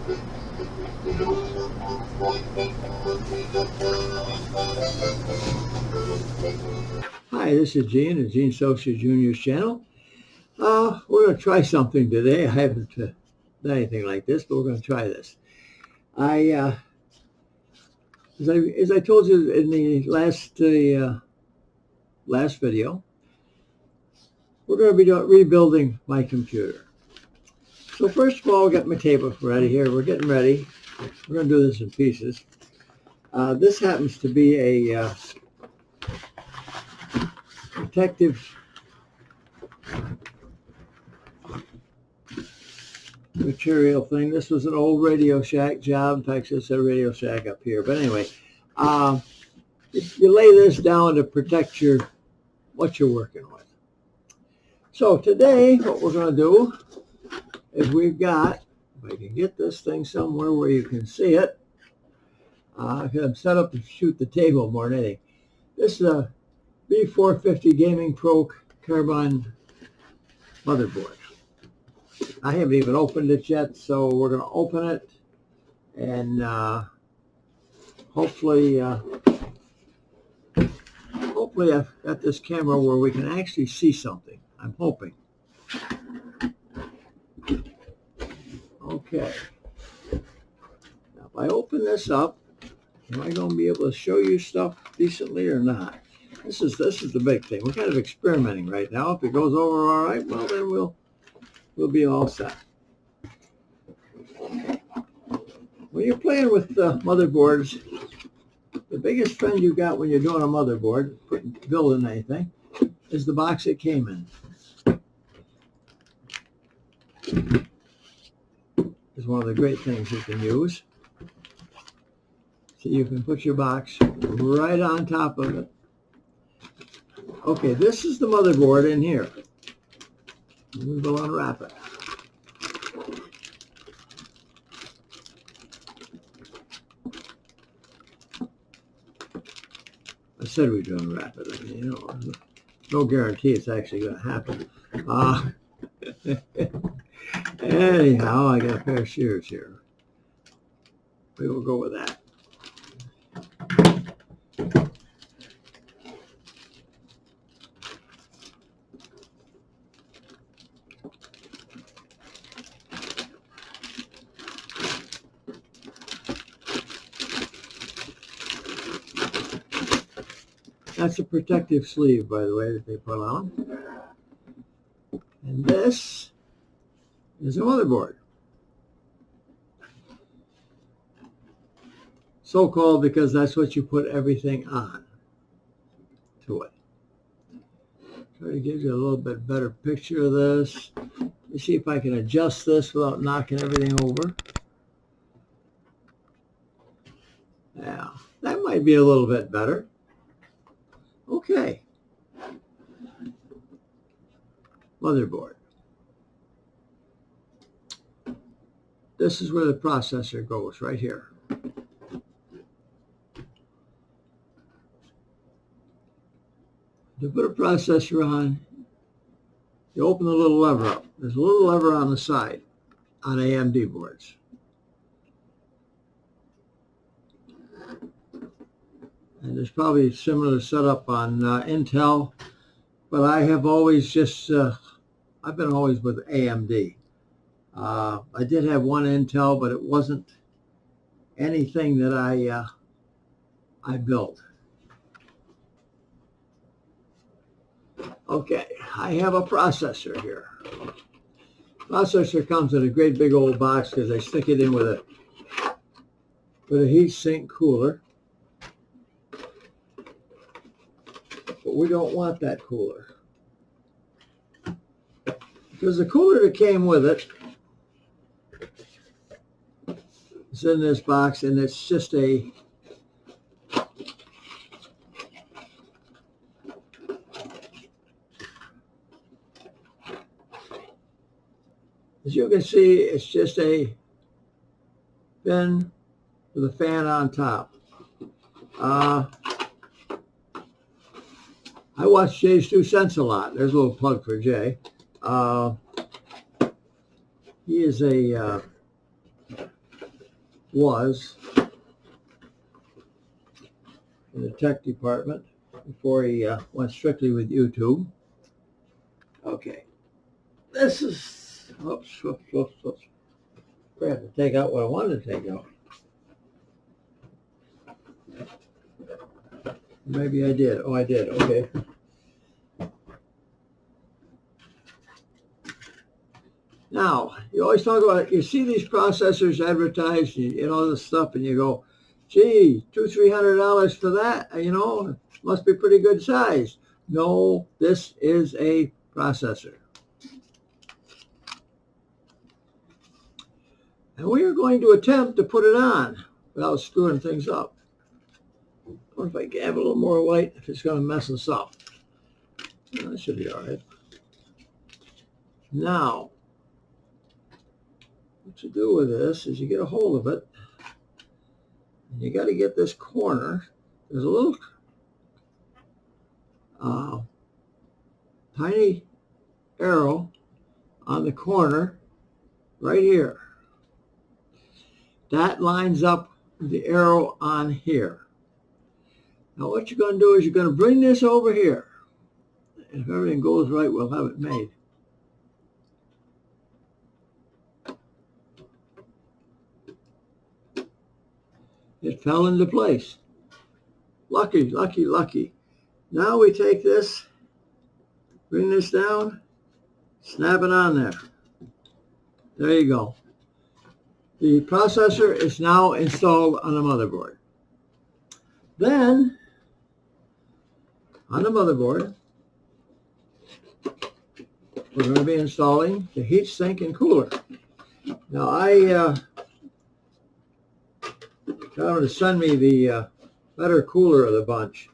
Hi, this is Gene at Gene Socia Jr.'s channel. We're going to try something today. I haven't done anything like this, but we're going to try this. As I told you in the last video, we're going to be rebuilding my computer. So first of all, I got my table ready here. We're getting ready. We're going to do this in pieces. This happens to be a protective material thing. This was an old Radio Shack job. In fact, it's a Radio Shack up here. But anyway, you lay this down to protect what you're working with. So today, what we're going to do is we've got, if I can get this thing somewhere where you can see it, because I'm set up to shoot the table more than anything. This is a B450 Gaming Pro Carbon motherboard. I haven't even opened it yet, so we're going to open it, and hopefully I've got this camera where we can actually see something. I'm hoping. Okay. Now, if I open this up, am I going to be able to show you stuff decently or not? This is the big thing. We're kind of experimenting right now. If it goes over all right, well, then we'll be all set. When you're playing with motherboards, the biggest friend you got when you're doing a motherboard, building anything, is the box it came in. It's one of the great things you can use. So you can put your box right on top of it. Okay, this is the motherboard in here. We will unwrap it. I said we'd unwrap it. I mean, no guarantee it's actually going to happen. Anyhow, I got a pair of shears here. We will go with that. That's a protective sleeve, by the way, that they put on. And this is a motherboard. So-called because that's what you put everything on to it. Try to give you a little bit better picture of this. Let me see if I can adjust this without knocking everything over. Yeah, that might be a little bit better. Okay. Motherboard. This is where the processor goes, right here. To put a processor on, you open the little lever up. There's a little lever on the side on AMD boards. And there's probably a similar setup on Intel, but I have always just, I've been always with AMD. I did have one Intel, but it wasn't anything that I built. Okay, I have a processor here. Processor comes in a great big old box because I stick it in with a heat sink cooler. But we don't want that cooler, because the cooler that came with it is in this box, and it's just a as you can see, it's just a bin with a fan on top. I watch Jay's 2 Cents a lot. There's a little plug for Jay. He is a was in the tech department before he went strictly with YouTube. Okay, this is, oops. I have to take out what I wanted to take out. Maybe I did. Oh, I did. Okay. Now, you always talk about, you see these processors advertised, you know, this stuff, and you go, gee, $200-300 for that, must be pretty good size. No, this is a processor. And we are going to attempt to put it on without screwing things up. I wonder if I can have a little more light if it's going to mess us up. That should be all right. Now, what you do with this is you get a hold of it, and you got to get this corner. There's a little tiny arrow on the corner right here. That lines up with the arrow on here. Now what you're going to do is you're going to bring this over here. And if everything goes right, we'll have it made. It fell into place. Lucky, lucky, lucky. Now we take this, bring this down, snap it on there. There you go. The processor is now installed on the motherboard. Then, on the motherboard, we're going to be installing the heat sink and cooler. Now, I got him to send me the better cooler of the bunch.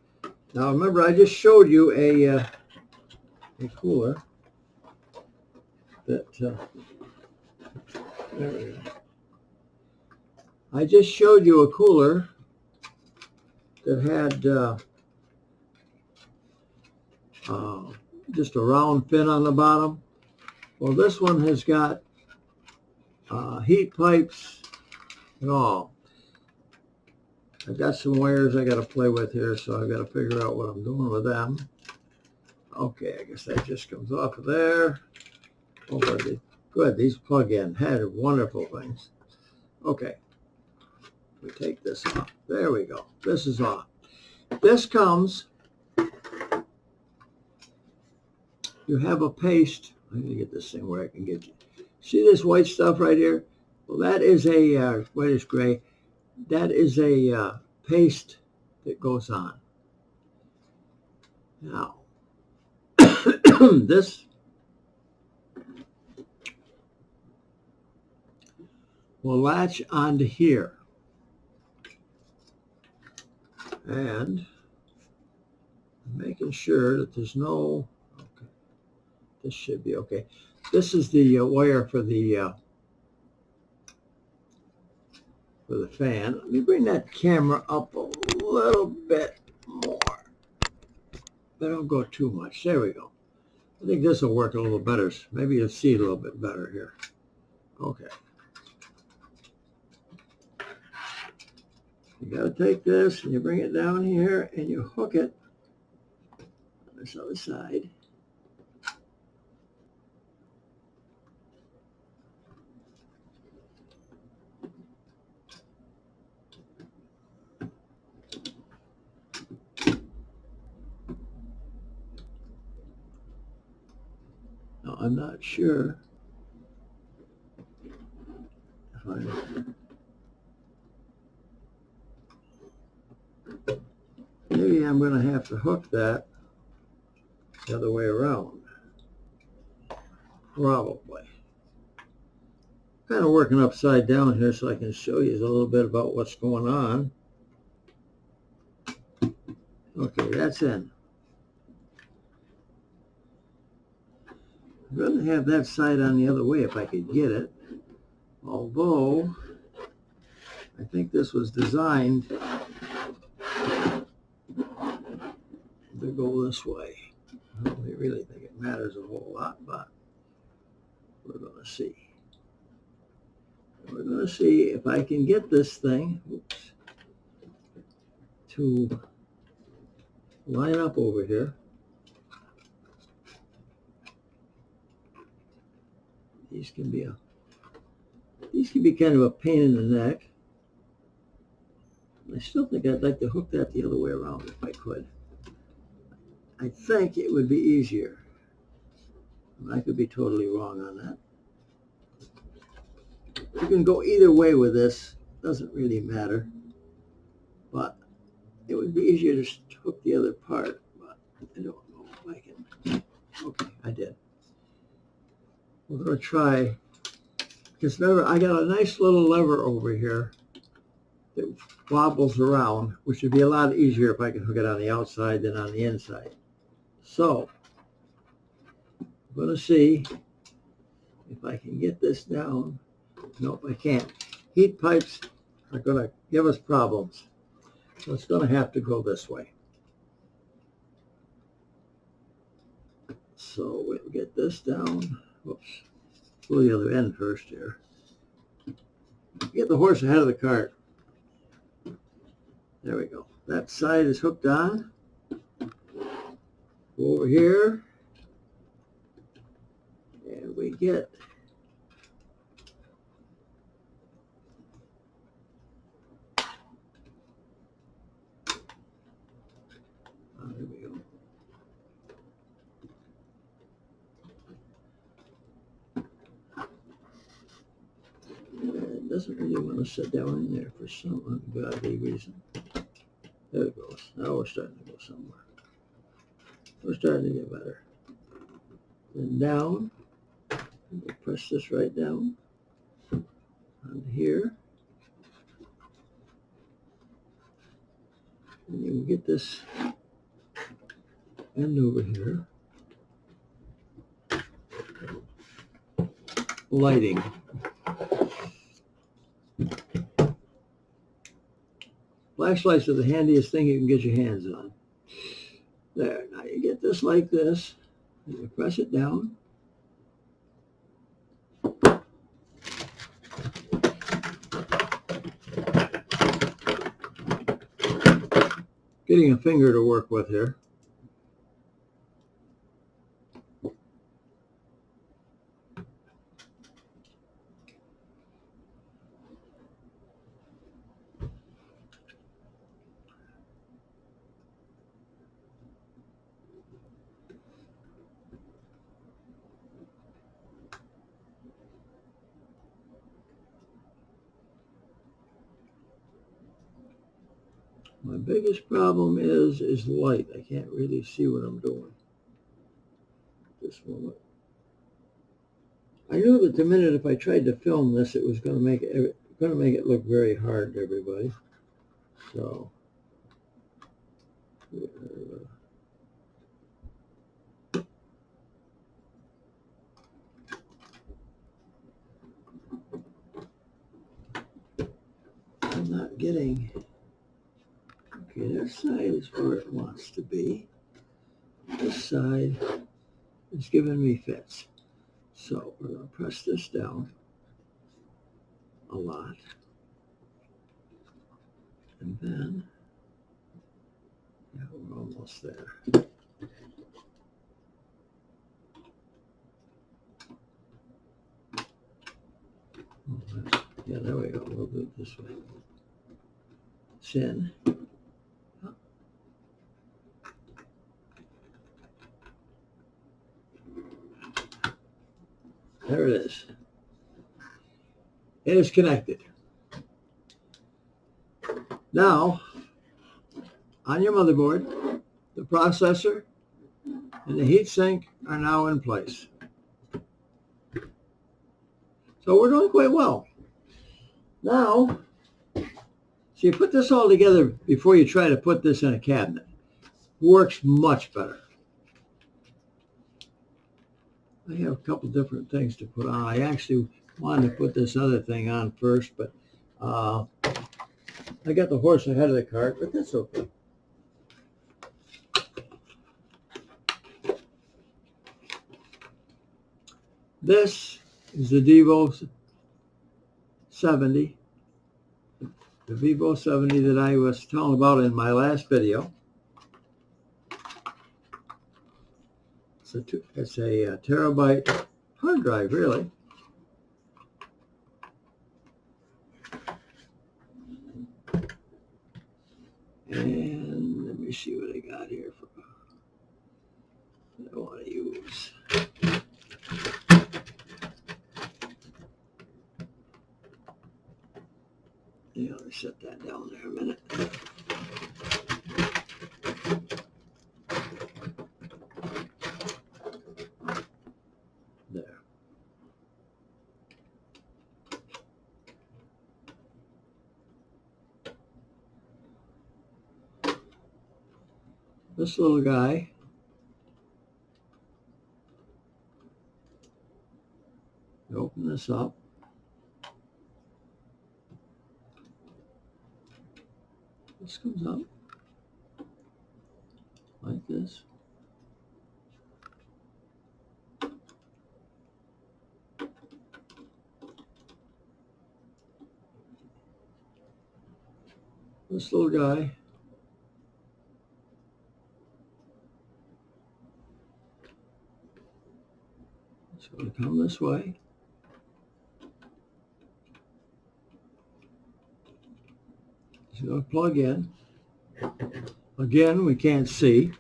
Now, remember, I just showed you a cooler that, there we go. I just showed you a cooler that had just a round fin on the bottom. Well, this one has got heat pipes and all. I've got some wires I got to play with here, so I've got to figure out what I'm doing with them. Okay, I guess that just comes off of there. Oh, good, these plug-in had wonderful things. Okay, we take this off. There we go. This is off. This comes, you have a paste. I'm going to get this thing where I can get you. See this white stuff right here? Well, that is a whitish gray. That is a paste that goes on. Now, this will latch onto here. And making sure that there's no, okay, this should be okay. This is the wire for the fan. Let me bring that camera up a little bit more, but don't go too much. There we go. I think this will work a little better. Maybe you'll see it a little bit better here. Okay. You got to take this and you bring it down here and you hook it on this other side. Now, I'm not sure if maybe I'm going to have to hook that the other way around. Probably. Kind of working upside down here so I can show you a little bit about what's going on. Okay, that's in. I'd rather have that side on the other way if I could get it. Although, I think this was designed to go this way. I don't really think it matters a whole lot, but we're going to see. We're going to see if I can get this thing to line up over here. These can be kind of a pain in the neck. I still think I'd like to hook that the other way around if I could. I think it would be easier. I could be totally wrong on that. You can go either way with this. Doesn't really matter. But it would be easier to hook the other part. But I don't know if I can. Okay, I did. We're going to try. Because remember, I got a nice little lever over here that wobbles around, which would be a lot easier if I could hook it on the outside than on the inside. So, I'm going to see if I can get this down. Nope, I can't. Heat pipes are going to give us problems. So it's going to have to go this way. So we'll get this down. Whoops. Pull the other end first here. Get the horse ahead of the cart. There we go. That side is hooked on. Go over here. And we get there we go. It doesn't really want to sit down in there for some ungodly reason. There it goes. Now we're starting to go somewhere. We're starting to get better. Then down. We'll press this right down onto here. And then we'll get this end over here. Lighting. Flashlights are the handiest thing you can get your hands on. There, now you get this like this, and you press it down. Getting a finger to work with here. My biggest problem is light. I can't really see what I'm doing at this moment. I knew that the minute if I tried to film this, it was going to make it look very hard to everybody. So I'm not getting. Okay, that side is where it wants to be. This side is giving me fits. So we're going to press this down a lot. And then, yeah, we're almost there. Yeah, there we go. We'll do it this way. Sin. There it is. It is connected. Now, on your motherboard, the processor and the heatsink are now in place. So we're doing quite well. Now, so you put this all together before you try to put this in a cabinet. Works much better. I have a couple different things to put on. I actually wanted to put this other thing on first, but I got the horse ahead of the cart, but that's okay. This is the Devo 70, the Vivo 70 that I was telling about in my last video. It's a terabyte hard drive, really. And let me see what I got here for that I want to use. Yeah, let me set that down there a minute. There. This little guy open this up. This comes up like this. This little guy is going to come this way. It's going to plug in. Again, we can't see.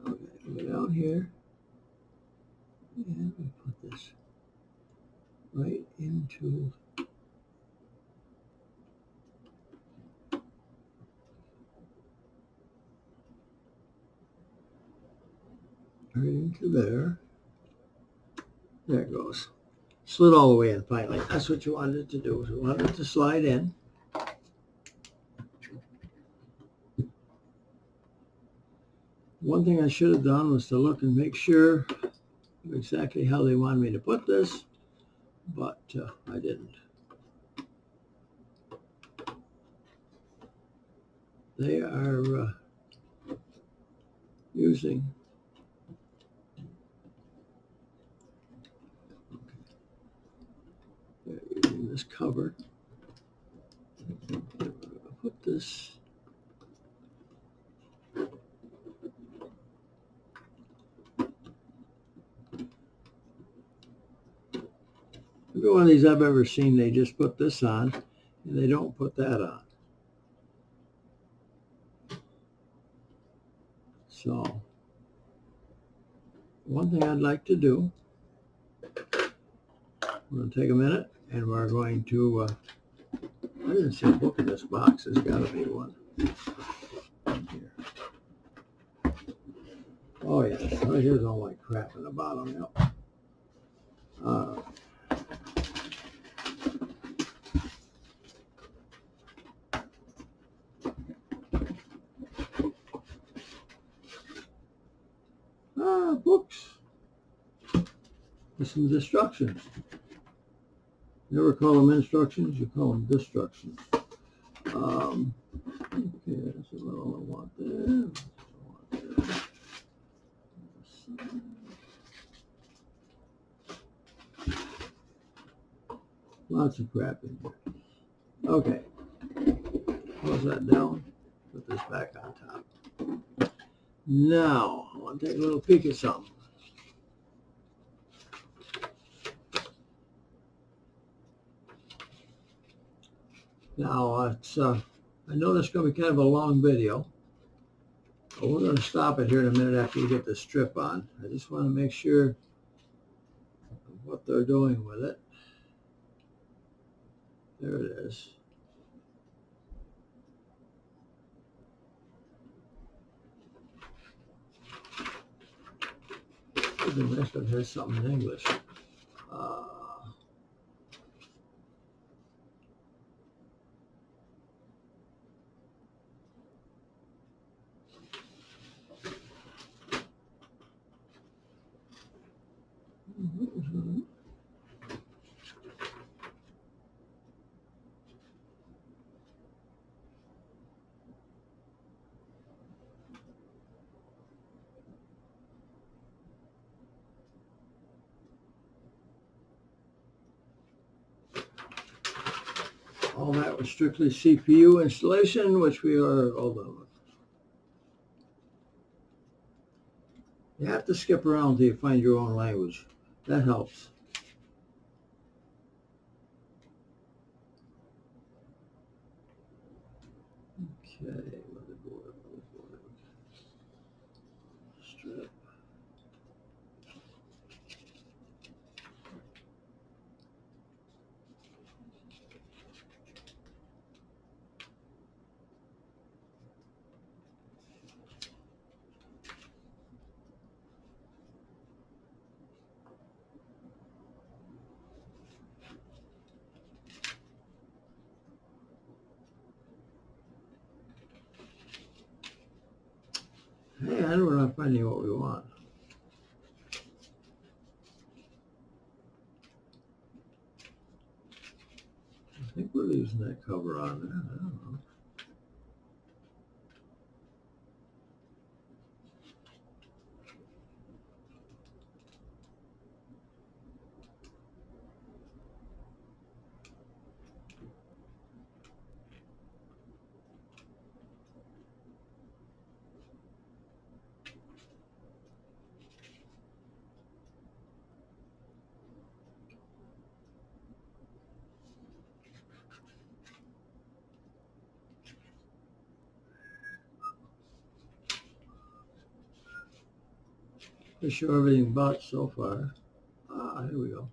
Okay, go down here. And we put this right into there. There it goes. Slid all the way in finally. That's what you wanted it to do. You wanted it to slide in. One thing I should have done was to look and make sure exactly how they wanted me to put this, but I didn't. They are using this cover. Put this every one of these I've ever seen, they just put this on and they don't put that on. So one thing I'd like to do, we're going to take a minute and we're going to I didn't see a book in this box. There's got to be one. Here. Oh, yeah. Oh, here's all my crap in the bottom. Yep. Books. With some instructions. Never call them instructions, you call them destructions. Okay, that's a little I want there. Lots of crap in here. Okay. Close that down. Put this back on top. Now, I want to take a little peek at something. Now, it's, I know this is going to be kind of a long video, but we're going to stop it here in a minute after we get the strip on. I just want to make sure of what they're doing with it. There it is. It'd be nice if it has something in English. All that was strictly CPU installation, which we are all done with. You have to skip around until you find your own language. That helps. Okay, motherboard. Strip. And we're not finding what we want. I think we're losing that cover on there. I don't know. For sure everything but so far. Ah, here we go.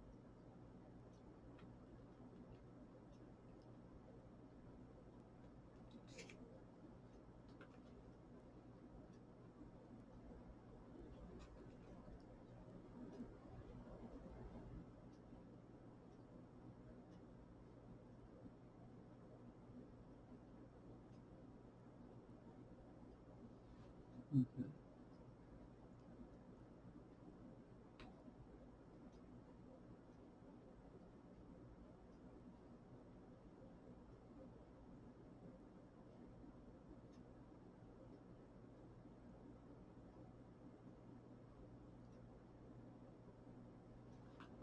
Okay.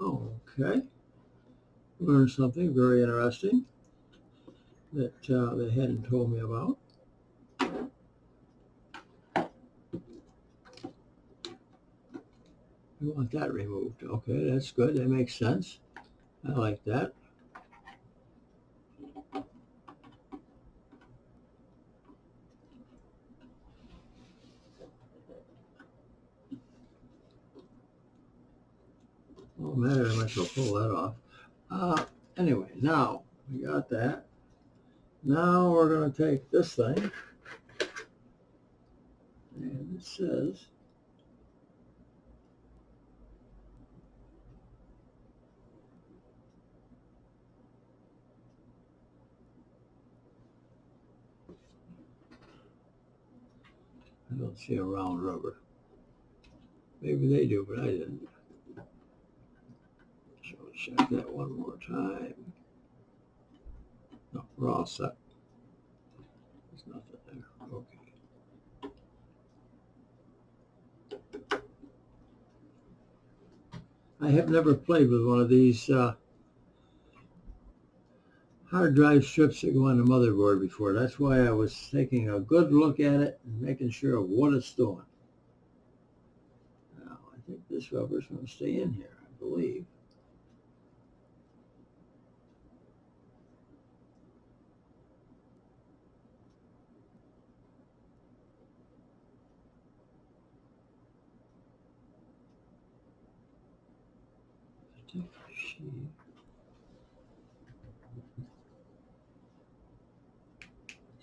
Okay. Learned something very interesting that they hadn't told me about. We want that removed. Okay, that's good. That makes sense. I like that. Oh man, I might as well pull that off. Anyway, now we got that. Now we're going to take this thing, and it says I don't see a round rubber. Maybe they do, but I didn't. So check that one more time. No, we're all set. There's nothing there. Okay. I have never played with one of these hard drive strips that go on the motherboard before. That's why I was taking a good look at it and making sure of what it's doing. Now, I think this rubber's going to stay in here, I believe.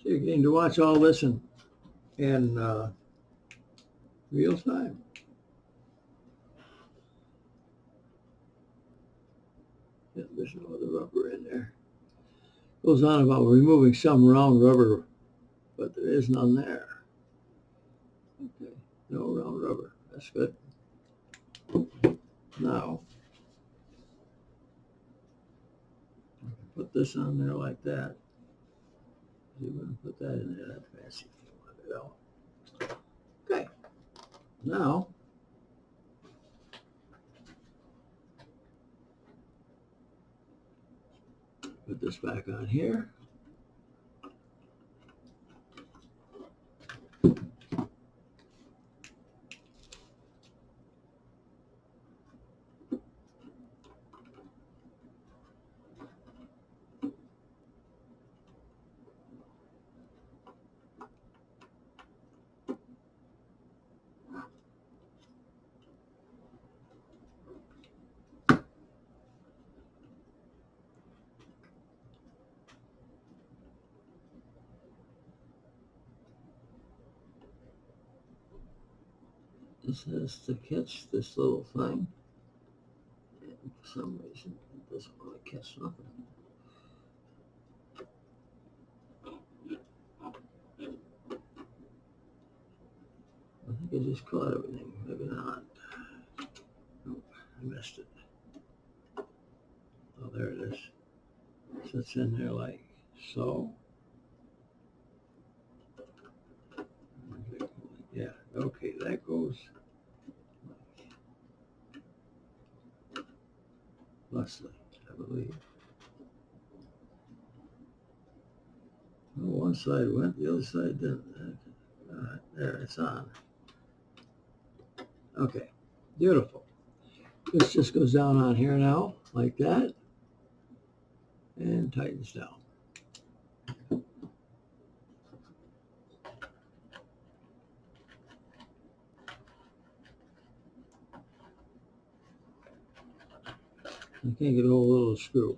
So you're getting to watch all this in real time. Yeah, there's no other rubber in there. Goes on about removing some round rubber, but there is none there. Okay, no round rubber. That's good. Now, put this on there like that. You wouldn't put that in there that fancy. Okay. Now, put this back on here. This has to catch this little thing. And for some reason, it doesn't want to catch nothing. I think I just caught everything. Maybe not. Nope, I missed it. Oh, there it is. So it's in there like so. Yeah, okay, that goes Leslie, I believe. Well, one side went, the other side didn't. All right, there, it's on. Okay, beautiful. This just goes down on here now, like that, and tightens down. I can't get a whole little screw.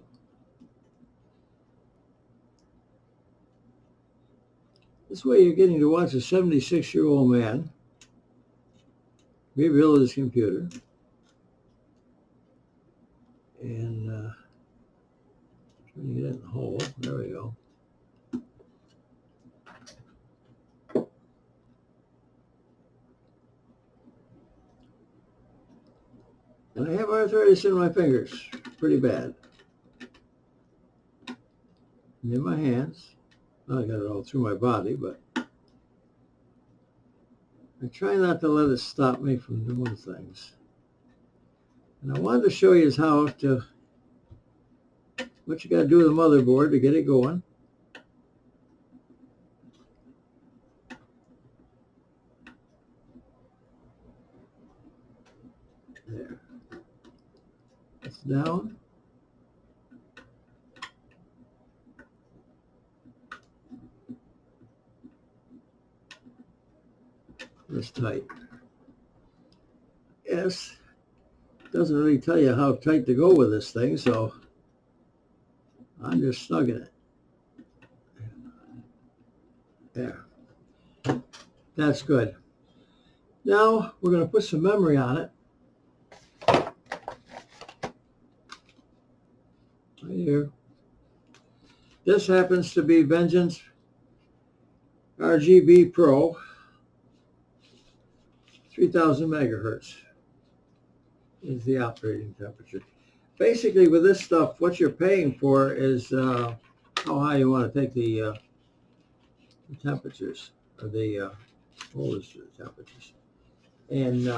This way you're getting to watch a 76-year-old man rebuild his computer and trying to get it in the hole. There we go. And I have arthritis in my fingers, pretty bad. And in my hands. I got it all through my body, but I try not to let it stop me from doing things. And I wanted to show you how to, what you got to do with the motherboard to get it going. There. It's down. It's tight. Yes. Doesn't really tell you how tight to go with this thing, so I'm just snugging it. There. That's good. Now we're going to put some memory on it. Right here. This happens to be Vengeance RGB Pro 3000 megahertz is the operating temperature. Basically with this stuff, what you're paying for is how high you want to take the temperatures, or the voltage to the temperatures. And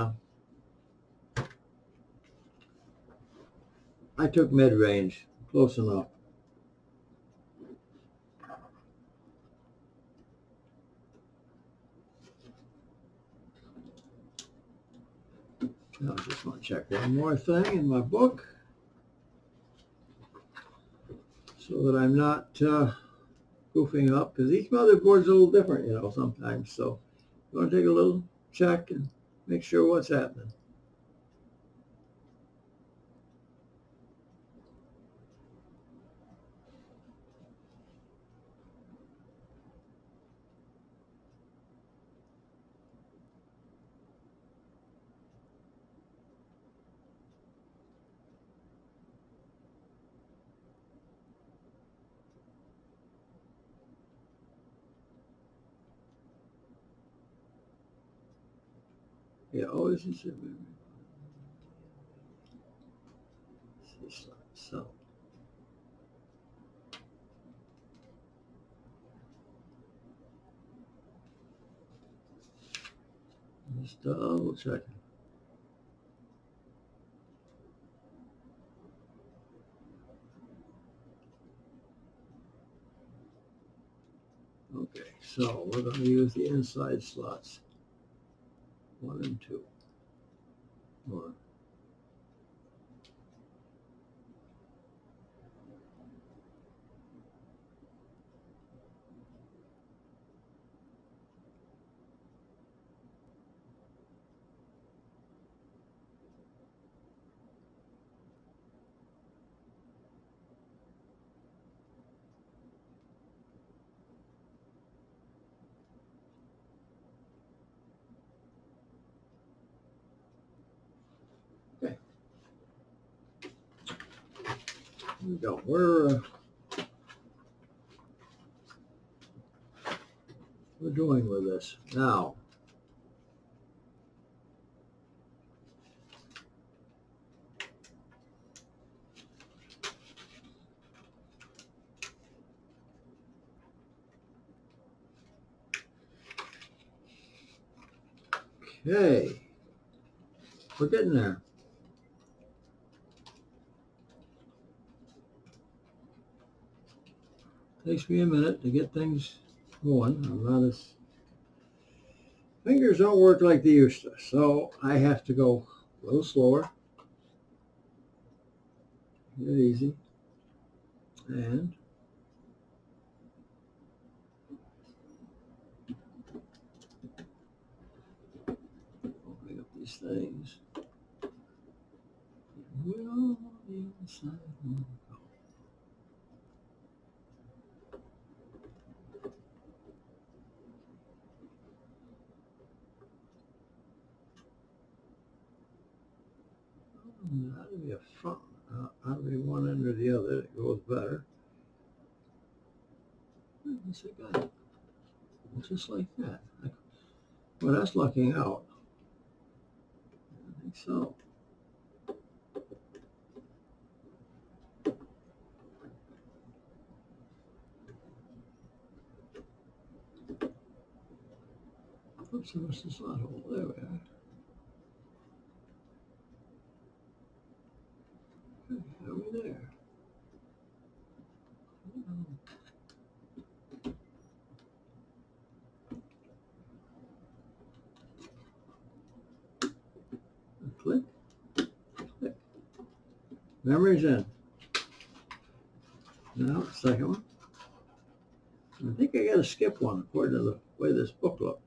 I took mid-range, close enough. Now I just want to check one more thing in my book so that I'm not goofing up, because each motherboard's a little different, you know, sometimes. So you want to take a little check and make sure what's happening. Yeah, always insert memory. So. Just double checking. Okay, so we're going to use the inside slots, 1 and 2. Or okay, here we go. We're doing with this now. Okay, we're getting there. Takes me a minute to get things going. I'm not as fingers don't work like they used to, so I have to go a little slower. Get it easy, and opening up these things. Will the inside one go? That ought to be a front. Ought to be one end or the other. It goes better. What's it got? Just like that. Well, that's lucking out. I think so. Oops, I missed the slot hole. There we are. Okay, are we there? Click, click. Memory's in. Now, second one. I think I got to skip one according to the way this book looked.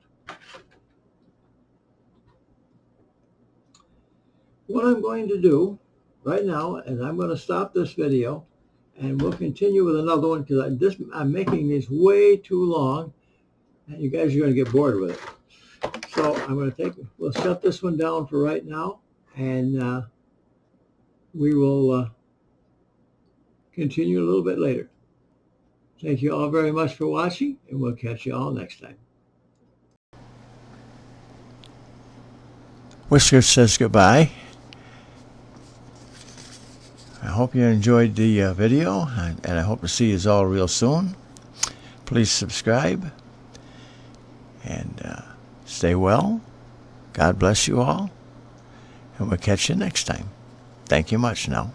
What I'm going to do right now is I'm going to stop this video and we'll continue with another one because I'm making these way too long and you guys are going to get bored with it. So I'm going to we'll shut this one down for right now and we will continue a little bit later. Thank you all very much for watching and we'll catch you all next time. Whiskers says goodbye. I hope you enjoyed the video, and I hope to see you all real soon. Please subscribe, and stay well. God bless you all, and we'll catch you next time. Thank you much now.